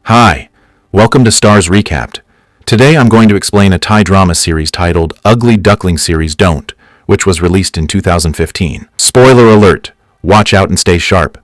Hi, welcome to Starz Recapped. Today I'm going to explain a Thai drama series titled Ugly Duckling Series Don't, which was released in 2015. Spoiler alert, watch out and stay sharp.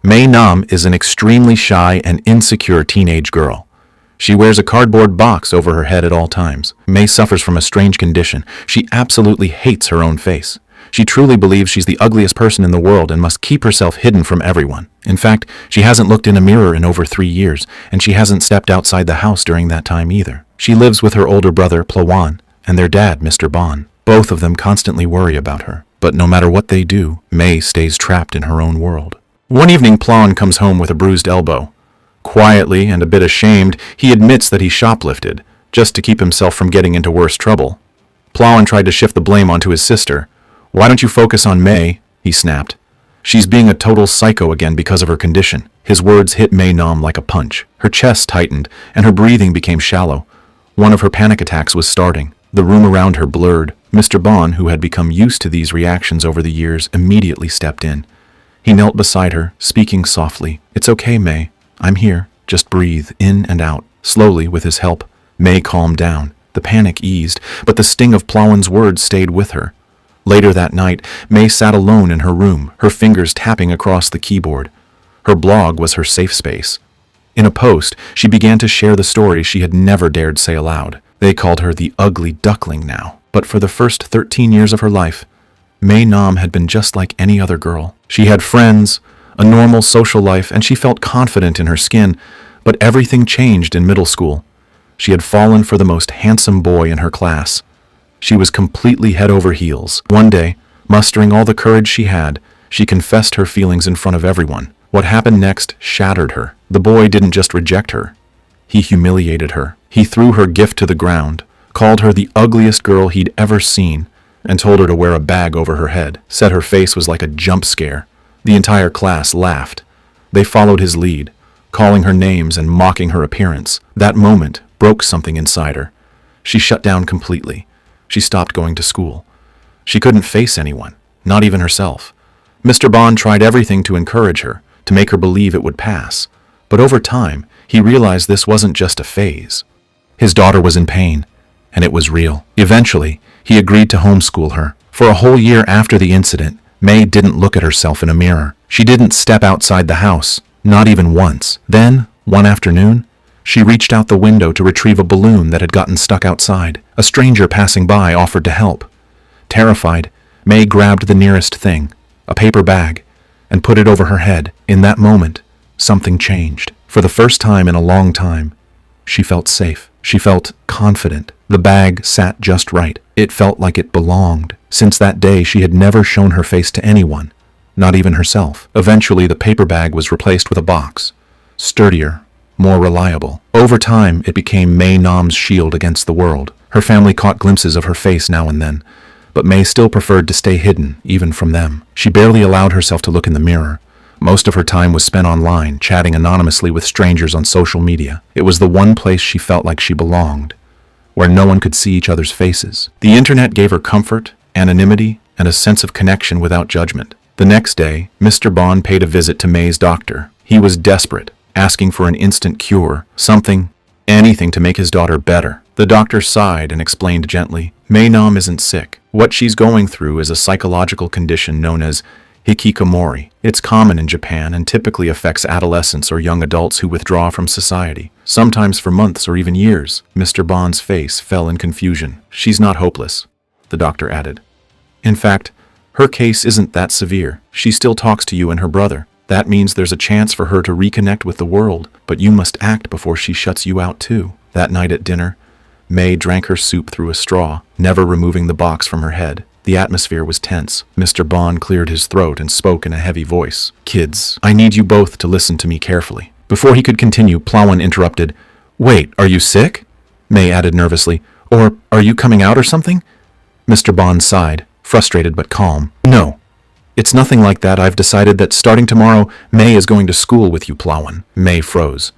Maewnam is an extremely shy and insecure teenage girl. She wears a cardboard box over her head at all times. May suffers from a strange condition. She absolutely hates her own face. She truly believes she's the ugliest person in the world and must keep herself hidden from everyone. In fact, she hasn't looked in a mirror in over 3 years, and she hasn't stepped outside the house during that time either. She lives with her older brother, Plawan, and their dad, Mr. Bon. Both of them constantly worry about her. But no matter what they do, May stays trapped in her own world. One evening, Plawan comes home with a bruised elbow. Quietly and a bit ashamed, he admits that he shoplifted, just to keep himself from getting into worse trouble. Plawan tried to shift the blame onto his sister. "Why don't you focus on May?" he snapped. "She's being a total psycho again because of her condition." His words hit Maewnam like a punch. Her chest tightened, and her breathing became shallow. One of her panic attacks was starting. The room around her blurred. Mr. Bon, who had become used to these reactions over the years, immediately stepped in. He knelt beside her, speaking softly. "It's okay, May. I'm here. Just breathe in and out." Slowly, with his help, May calmed down. The panic eased, but the sting of Plawan's words stayed with her. Later that night, May sat alone in her room, her fingers tapping across the keyboard. Her blog was her safe space. In a post, she began to share the stories she had never dared say aloud. They called her the ugly duckling now. But for the first 13 years of her life, Maewnam had been just like any other girl. She had friends, a normal social life, and she felt confident in her skin, but everything changed in middle school. She had fallen for the most handsome boy in her class. She was completely head over heels. One day, mustering all the courage she had, she confessed her feelings in front of everyone. What happened next shattered her. The boy didn't just reject her. He humiliated her. He threw her gift to the ground, called her the ugliest girl he'd ever seen, and told her to wear a bag over her head, said her face was like a jump scare. The entire class laughed. They followed his lead, calling her names and mocking her appearance. That moment broke something inside her. She shut down completely. She stopped going to school. She couldn't face anyone, not even herself. Mr. Bon tried everything to encourage her, to make her believe it would pass. But over time, he realized this wasn't just a phase. His daughter was in pain, and it was real. Eventually, he agreed to homeschool her. For a whole year after the incident, May didn't look at herself in a mirror. She didn't step outside the house, not even once. Then, one afternoon, she reached out the window to retrieve a balloon that had gotten stuck outside. A stranger passing by offered to help. Terrified, May grabbed the nearest thing, a paper bag, and put it over her head. In that moment, something changed. For the first time in a long time, she felt safe. She felt confident. The bag sat just right. It felt like it belonged. Since that day, she had never shown her face to anyone, not even herself. Eventually, the paper bag was replaced with a box, sturdier, more reliable. Over time, it became Maewnam's shield against the world. Her family caught glimpses of her face now and then, but May still preferred to stay hidden, even from them. She barely allowed herself to look in the mirror. Most of her time was spent online, chatting anonymously with strangers on social media. It was the one place she felt like she belonged, where no one could see each other's faces. The internet gave her comfort, anonymity, and a sense of connection without judgment. The next day, Mr. Bon paid a visit to May's doctor. He was desperate, asking for an instant cure, anything to make his daughter better. The doctor sighed and explained gently, "Maewnam isn't sick. What she's going through is a psychological condition known as hikikomori. It's common in Japan and typically affects adolescents or young adults who withdraw from society, sometimes for months or even years." Mr. Bon's face fell in confusion. "She's not hopeless," the doctor added. "In fact, her case isn't that severe. She still talks to you and her brother. That means there's a chance for her to reconnect with the world, but you must act before she shuts you out too." That night at dinner, May drank her soup through a straw, never removing the box from her head. The atmosphere was tense. Mr. Bon cleared his throat and spoke in a heavy voice. "Kids, I need you both to listen to me carefully." Before he could continue, Plawan interrupted. "Wait, are you sick?" May added nervously. "Or are you coming out or something?" Mr. Bon sighed, frustrated but calm. "No, it's nothing like that. I've decided that starting tomorrow, May is going to school with you, Plawan." May froze.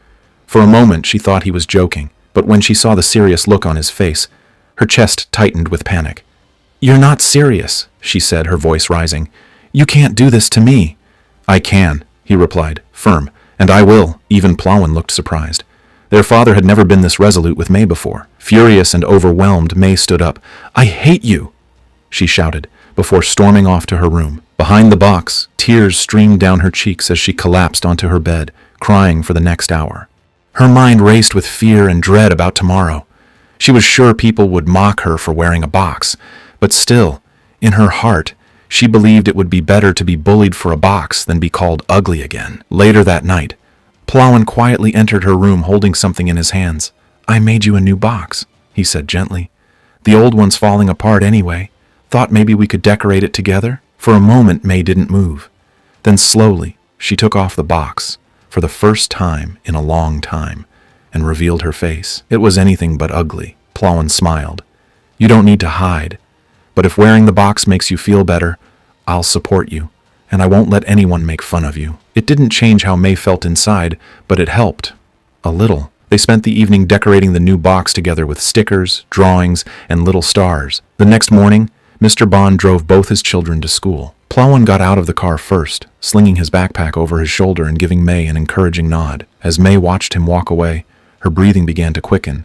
For a moment, she thought he was joking. But when she saw the serious look on his face, her chest tightened with panic. "You're not serious," she said, her voice rising. "You can't do this to me." "I can," he replied, firm, "and I will." Even Plowin looked surprised. Their father had never been this resolute with May before. Furious and overwhelmed, May stood up. "I hate you," she shouted, before storming off to her room. Behind the box, tears streamed down her cheeks as she collapsed onto her bed, crying for the next hour. Her mind raced with fear and dread about tomorrow. She was sure people would mock her for wearing a box, but still, in her heart, she believed it would be better to be bullied for a box than be called ugly again. Later that night, Plowin quietly entered her room holding something in his hands. "I made you a new box," he said gently. "The old one's falling apart anyway. Thought maybe we could decorate it together?" For a moment, May didn't move. Then slowly, she took off the box, for the first time in a long time, and revealed her face. It was anything but ugly. Plowin smiled. "You don't need to hide, but if wearing the box makes you feel better, I'll support you, and I won't let anyone make fun of you." It didn't change how May felt inside, but it helped. A little. They spent the evening decorating the new box together with stickers, drawings, and little stars. The next morning, Mr. Bond drove both his children to school. Plowin got out of the car first, slinging his backpack over his shoulder and giving May an encouraging nod. As May watched him walk away, her breathing began to quicken.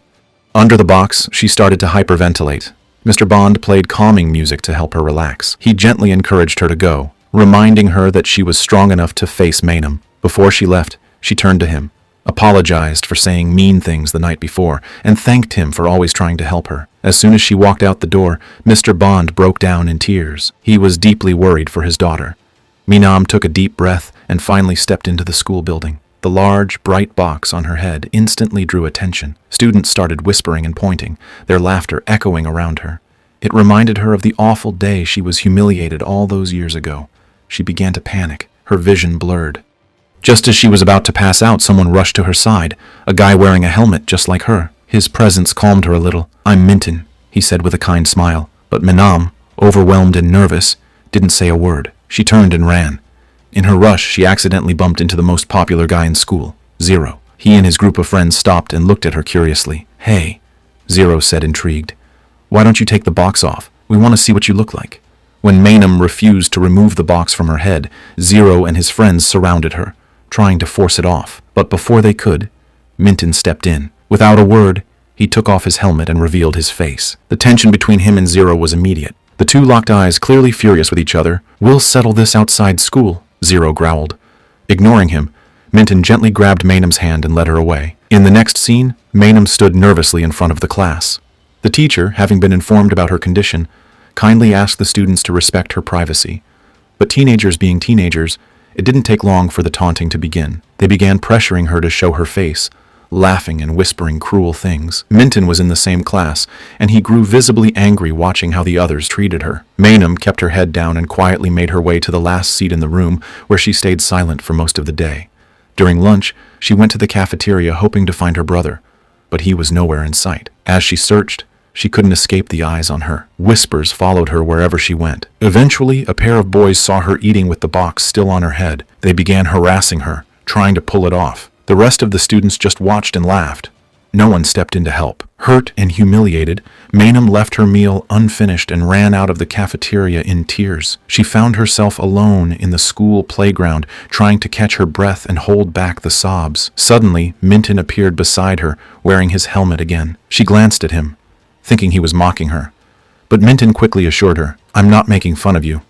Under the box, she started to hyperventilate. Mr. Bond played calming music to help her relax. He gently encouraged her to go, reminding her that she was strong enough to face Maewnam. Before she left, she turned to him, apologized for saying mean things the night before, and thanked him for always trying to help her. As soon as she walked out the door, Mr. Bond broke down in tears. He was deeply worried for his daughter. Maewnam took a deep breath and finally stepped into the school building. The large, bright box on her head instantly drew attention. Students started whispering and pointing, their laughter echoing around her. It reminded her of the awful day she was humiliated all those years ago. She began to panic, her vision blurred. Just as she was about to pass out, someone rushed to her side, a guy wearing a helmet just like her. His presence calmed her a little. "I'm Minton," he said with a kind smile. But Maewnam, overwhelmed and nervous, didn't say a word. She turned and ran. In her rush, she accidentally bumped into the most popular guy in school, Zero. He and his group of friends stopped and looked at her curiously. "Hey," Zero said, intrigued. "Why don't you take the box off? We want to see what you look like." When Maewnam refused to remove the box from her head, Zero and his friends surrounded her, trying to force it off. But before they could, Minton stepped in. Without a word, he took off his helmet and revealed his face. The tension between him and Zero was immediate. The two locked eyes, clearly furious with each other. "We'll settle this outside school," Zero growled. Ignoring him, Minton gently grabbed Maewnam's hand and led her away. In the next scene, Maewnam stood nervously in front of the class. The teacher, having been informed about her condition, kindly asked the students to respect her privacy. But teenagers being teenagers, it didn't take long for the taunting to begin. They began pressuring her to show her face, laughing and whispering cruel things. Minton was in the same class, and he grew visibly angry watching how the others treated her. Maewnam kept her head down and quietly made her way to the last seat in the room, where she stayed silent for most of the day. During lunch, she went to the cafeteria hoping to find her brother, but he was nowhere in sight. As she searched, she couldn't escape the eyes on her. Whispers followed her wherever she went. Eventually, a pair of boys saw her eating with the box still on her head. They began harassing her, trying to pull it off. The rest of the students just watched and laughed. No one stepped in to help. Hurt and humiliated, Maewnam left her meal unfinished and ran out of the cafeteria in tears. She found herself alone in the school playground, trying to catch her breath and hold back the sobs. Suddenly, Minton appeared beside her, wearing his helmet again. She glanced at him, thinking he was mocking her. But Minton quickly assured her, "I'm not making fun of you.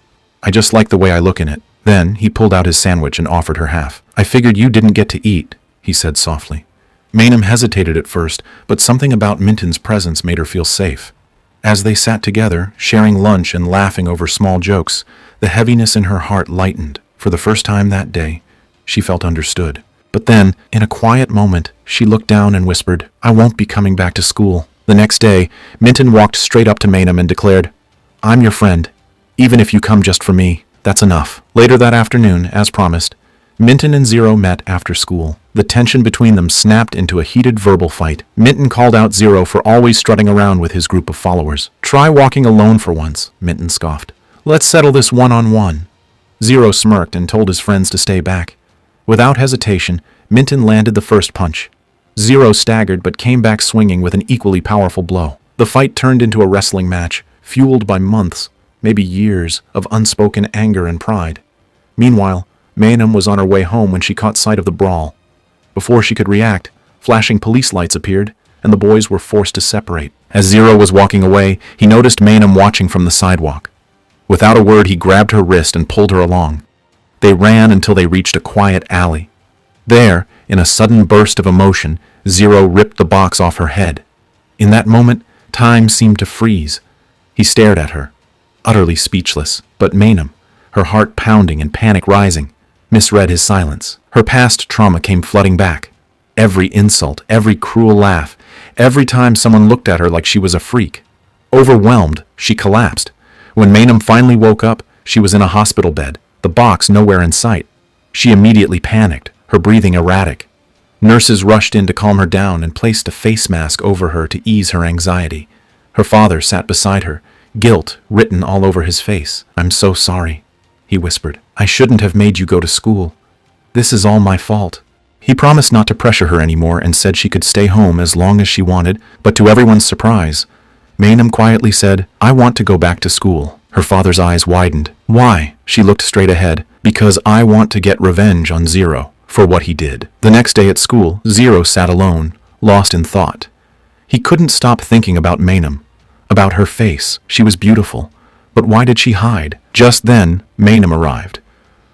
I just like the way I look in it." Then he pulled out his sandwich and offered her half. "I figured you didn't get to eat," he said softly. Maewnam hesitated at first, but something about Minton's presence made her feel safe. As they sat together, sharing lunch and laughing over small jokes, the heaviness in her heart lightened. For the first time that day, she felt understood. But then, in a quiet moment, she looked down and whispered, "I won't be coming back to school." The next day, Minton walked straight up to Maewnam and declared, "I'm your friend. Even if you come just for me, that's enough." Later that afternoon, as promised, Minton and Zero met after school. The tension between them snapped into a heated verbal fight. Minton called out Zero for always strutting around with his group of followers. "Try walking alone for once," Minton scoffed. "Let's settle this one-on-one." Zero smirked and told his friends to stay back. Without hesitation, Minton landed the first punch. Zero staggered but came back swinging with an equally powerful blow. The fight turned into a wrestling match, fueled by months, maybe years, of unspoken anger and pride. Meanwhile, Maewnam was on her way home when she caught sight of the brawl. Before she could react, flashing police lights appeared, and the boys were forced to separate. As Zero was walking away, he noticed Maewnam watching from the sidewalk. Without a word, he grabbed her wrist and pulled her along. They ran until they reached a quiet alley. There, in a sudden burst of emotion, Zero ripped the box off her head. In that moment, time seemed to freeze. He stared at her, utterly speechless, but Maewnam, her heart pounding and panic rising, misread his silence. Her past trauma came flooding back. Every insult, every cruel laugh, every time someone looked at her like she was a freak. Overwhelmed, she collapsed. When Maewnam finally woke up, she was in a hospital bed, the box nowhere in sight. She immediately panicked, her breathing erratic. Nurses rushed in to calm her down and placed a face mask over her to ease her anxiety. Her father sat beside her, guilt written all over his face. "I'm so sorry," he whispered. "I shouldn't have made you go to school. This is all my fault." He promised not to pressure her anymore and said she could stay home as long as she wanted, but to everyone's surprise, Maewnam quietly said, "I want to go back to school." Her father's eyes widened. "Why?" She looked straight ahead. "Because I want to get revenge on Zero for what he did." The next day at school, Zero sat alone, lost in thought. He couldn't stop thinking about Maewnam, about her face. She was beautiful, but why did she hide? Just then, Maewnam arrived.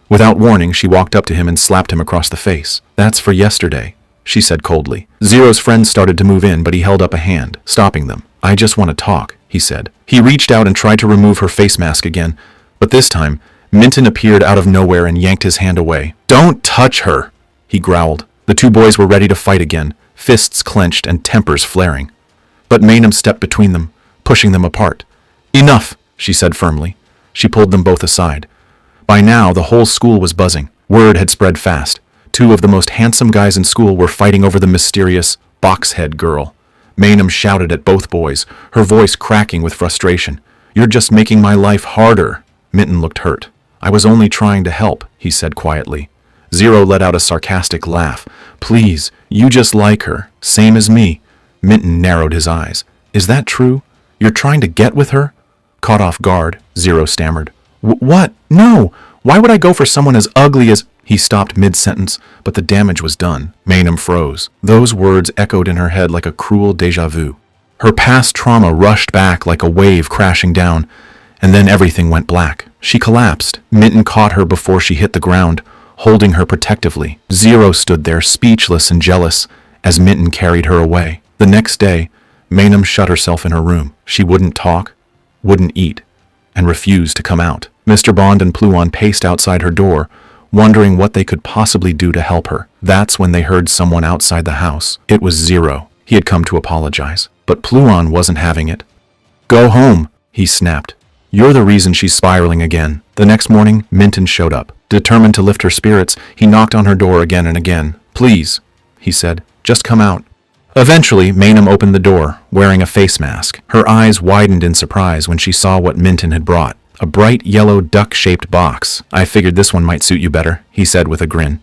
Without warning, she walked up to him and slapped him across the face. "That's for yesterday," she said coldly. Zero's friends started to move in, but he held up a hand, stopping them. "I just want to talk," he said. He reached out and tried to remove her face mask again, but this time, Minton appeared out of nowhere and yanked his hand away. "Don't touch her," he growled. The two boys were ready to fight again, fists clenched and tempers flaring. But Maewnam stepped between them, pushing them apart. "Enough," she said firmly. She pulled them both aside. By now, the whole school was buzzing. Word had spread fast. Two of the most handsome guys in school were fighting over the mysterious box-head girl. Maewnam shouted at both boys, her voice cracking with frustration. "You're just making my life harder." Minton looked hurt. "I was only trying to help," he said quietly. Zero let out a sarcastic laugh. "Please, you just like her, same as me." Minton narrowed his eyes. "Is that true? You're trying to get with her?" Caught off guard, Zero stammered. "What? No! Why would I go for someone as ugly as—" He stopped mid-sentence, but the damage was done. Maewnam froze. Those words echoed in her head like a cruel déjà vu. Her past trauma rushed back like a wave crashing down, and then everything went black. She collapsed. Minton caught her before she hit the ground, holding her protectively. Zero stood there, speechless and jealous, as Minton carried her away. The next day, Maewnam shut herself in her room. She wouldn't talk, wouldn't eat, and refused to come out. Mr. Bond and Pluon paced outside her door, wondering what they could possibly do to help her. That's when they heard someone outside the house. It was Zero. He had come to apologize. But Pluon wasn't having it. "Go home," he snapped. "You're the reason she's spiraling again." The next morning, Minton showed up. Determined to lift her spirits, he knocked on her door again and again. "Please," he said, "just come out." Eventually, Maewnam opened the door, wearing a face mask. Her eyes widened in surprise when she saw what Minton had brought. A bright yellow duck-shaped box. "I figured this one might suit you better," he said with a grin.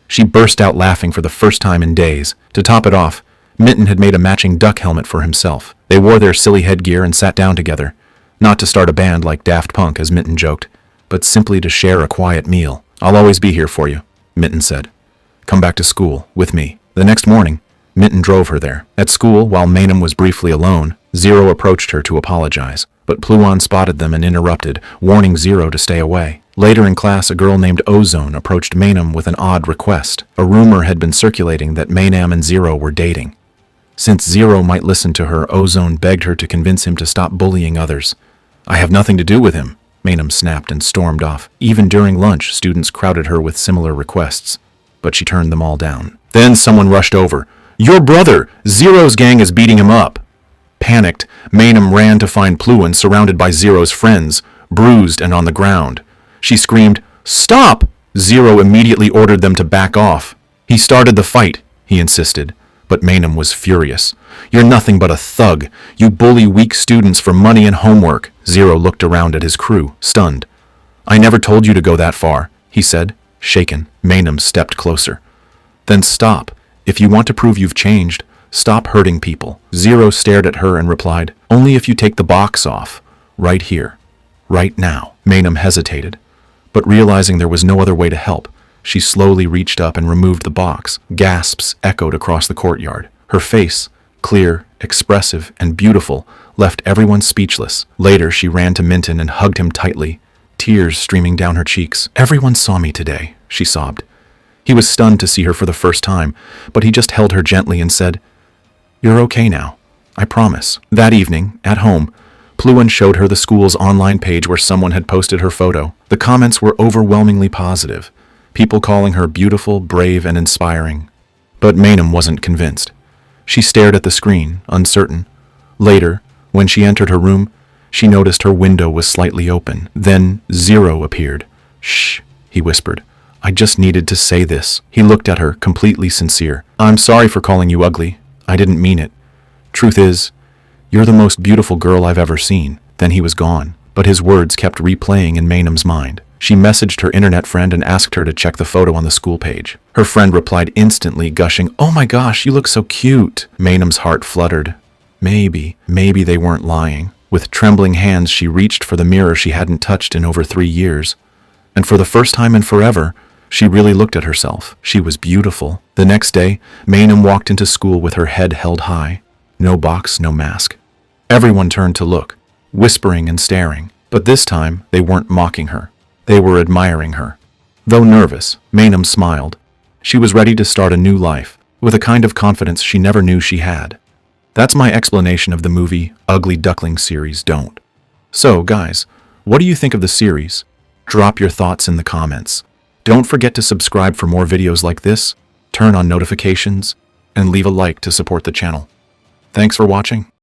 She burst out laughing for the first time in days. To top it off, Minton had made a matching duck helmet for himself. They wore their silly headgear and sat down together. Not to start a band like Daft Punk, as Minton joked, but simply to share a quiet meal. "I'll always be here for you," Minton said. "Come back to school, with me." The next morning, Minton drove her there. At school, while Maewnam was briefly alone, Zero approached her to apologize, but Pluon spotted them and interrupted, warning Zero to stay away. Later in class, a girl named Ozone approached Maewnam with an odd request. A rumor had been circulating that Maewnam and Zero were dating. Since Zero might listen to her, Ozone begged her to convince him to stop bullying others. "I have nothing to do with him," Maewnam snapped and stormed off. Even during lunch, students crowded her with similar requests, but she turned them all down. Then someone rushed over. "Your brother! Zero's gang is beating him up!" Panicked, Maewnam ran to find Pluon surrounded by Zero's friends, bruised and on the ground. She screamed, "Stop!" Zero immediately ordered them to back off. "He started the fight," he insisted, but Maewnam was furious. "You're nothing but a thug. You bully weak students for money and homework." Zero looked around at his crew, stunned. "I never told you to go that far," he said, shaken. Maewnam stepped closer. "Then stop. If you want to prove you've changed, stop hurting people. Zero stared at her and replied, only if you take the box off. Right here. Right now. Maewnam hesitated, but realizing there was no other way to help, she slowly reached up and removed the box. Gasps echoed across the courtyard. Her face, clear, expressive, and beautiful, left everyone speechless. Later, she ran to Minton and hugged him tightly, tears streaming down her cheeks. Everyone saw me today, she sobbed. He was stunned to see her for the first time, but he just held her gently and said, "You're okay now. I promise." That evening, at home, Pluin showed her the school's online page where someone had posted her photo. The comments were overwhelmingly positive, people calling her beautiful, brave, and inspiring. But Maewnam wasn't convinced. She stared at the screen, uncertain. Later, when she entered her room, she noticed her window was slightly open. Then Zero appeared. "Shh," he whispered. "I just needed to say this." He looked at her, completely sincere. "I'm sorry for calling you ugly. I didn't mean it. Truth is, you're the most beautiful girl I've ever seen." Then he was gone, but his words kept replaying in Maewnam's mind. She messaged her internet friend and asked her to check the photo on the school page. Her friend replied instantly, gushing, "Oh my gosh, you look so cute." Maewnam's heart fluttered. Maybe they weren't lying. With trembling hands, she reached for the mirror she hadn't touched in over 3 years. And for the first time in forever, she really looked at herself. She was beautiful. The next day, Maewnam walked into school with her head held high. No box, no mask. Everyone turned to look, whispering and staring. But this time, they weren't mocking her. They were admiring her. Though nervous, Maewnam smiled. She was ready to start a new life, with a kind of confidence she never knew she had. That's my explanation of the movie Ugly Duckling Series. Don't. So, guys, what do you think of the series? Drop your thoughts in the comments. Don't forget to subscribe for more videos like this, turn on notifications, and leave a like to support the channel. Thanks for watching.